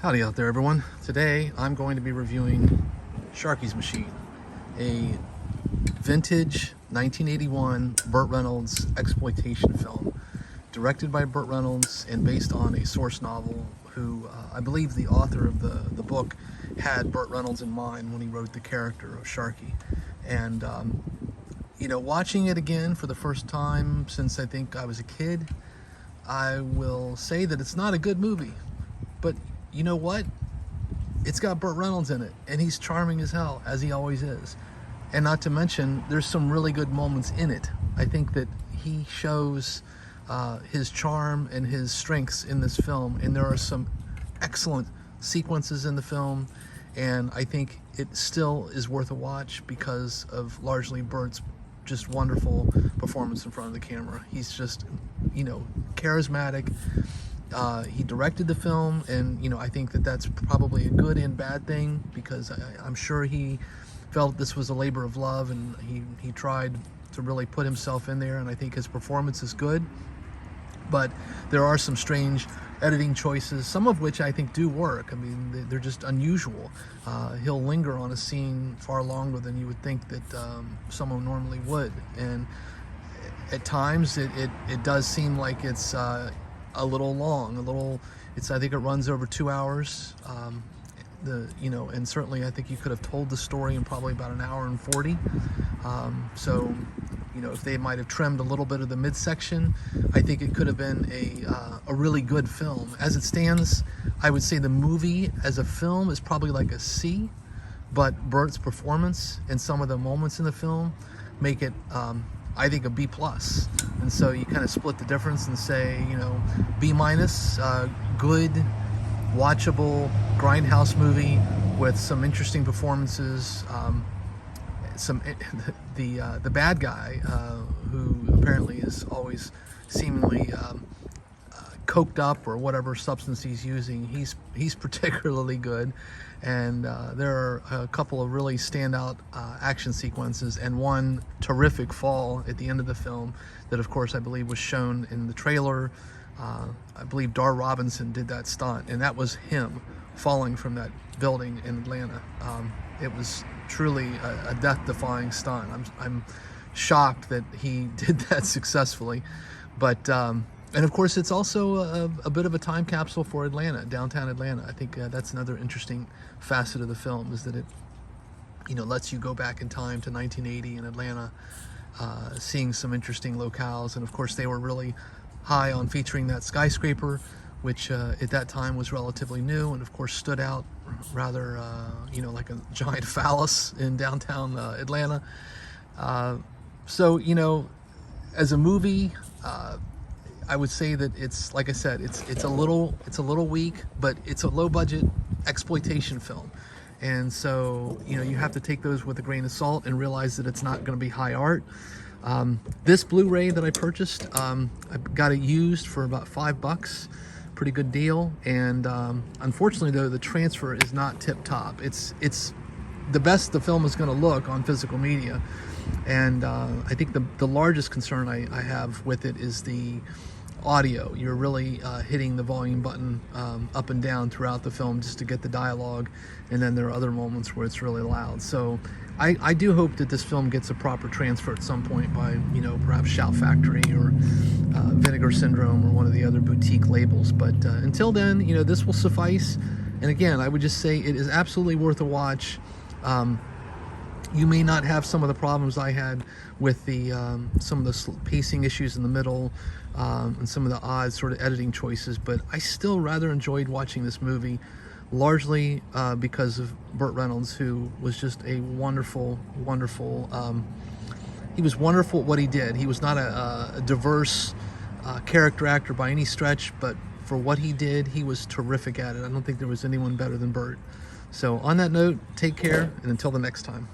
Howdy out there, everyone. Today I'm going to be reviewing Sharkey's Machine, a vintage 1981 Burt Reynolds exploitation film directed by Burt Reynolds and based on a source novel who I believe the author of the book had Burt Reynolds in mind when he wrote the character of Sharkey. And watching it again for the first time since I think I was a kid, I will say that it's not a good movie, but you know what? It's got Burt Reynolds in it, and he's charming as hell, as he always is. And not to mention, there's some really good moments in it. I think that he shows his charm and his strengths in this film, and there are some excellent sequences in the film, and I think it still is worth a watch because of largely Burt's just wonderful performance in front of the camera. He's just, charismatic. He directed the film, and I think that that's probably a good and bad thing, because I'm sure he felt this was a labor of love, and he tried to really put himself in there, and I think his performance is good. But there are some strange editing choices, some of which I think do work. I mean, they're just unusual. He'll linger on a scene far longer than you would think that someone normally would, and at times it does seem like it's a little long, I think it runs over 2 hours. And certainly I think you could have told the story in probably about an hour and 40. So, if they might have trimmed a little bit of the midsection, I think it could have been a really good film. As it stands, I would say the movie as a film is probably like a C, but Burt's performance and some of the moments in the film make it, I think, a B+. And so you kind of split the difference and say, B-, good, watchable grindhouse movie with some interesting performances. The bad guy, who apparently is always seemingly coked up or whatever substance he's using, he's particularly good. And there are a couple of really standout action sequences, and one terrific fall at the end of the film that, of course, I believe was shown in the trailer. I believe Dar Robinson did that stunt, and that was him falling from that building in Atlanta. It was truly a death-defying stunt. I'm shocked that he did that successfully. But and of course, it's also a bit of a time capsule for Atlanta, downtown Atlanta. I think that's another interesting facet of the film, is that it lets you go back in time to 1980 in Atlanta, seeing some interesting locales. And of course, they were really high on featuring that skyscraper, which at that time was relatively new, and of course stood out rather like a giant phallus in downtown Atlanta. So as a movie, I would say that it's, like I said, it's a little weak, but it's a low budget exploitation film, and so you have to take those with a grain of salt and realize that it's not going to be high art. This Blu-ray that I purchased, I got it used for about $5, pretty good deal. And unfortunately, though, the transfer is not tip-top. It's the best the film is going to look on physical media, and I think the largest concern I have with it is the audio. You're really hitting the volume button up and down throughout the film just to get the dialogue, and then there are other moments where it's really loud. So I do hope that this film gets a proper transfer at some point by perhaps Shout Factory or Vinegar Syndrome or one of the other boutique labels. But until then, this will suffice. And again, I would just say it is absolutely worth a watch. You may not have some of the problems I had with the some of the pacing issues in the middle, and some of the odd sort of editing choices, but I still rather enjoyed watching this movie, largely because of Burt Reynolds, who was just a wonderful, he was wonderful at what he did. He was not a diverse character actor by any stretch, but for what he did, he was terrific at it. I don't think there was anyone better than Burt. So on that note, take care, and until the next time.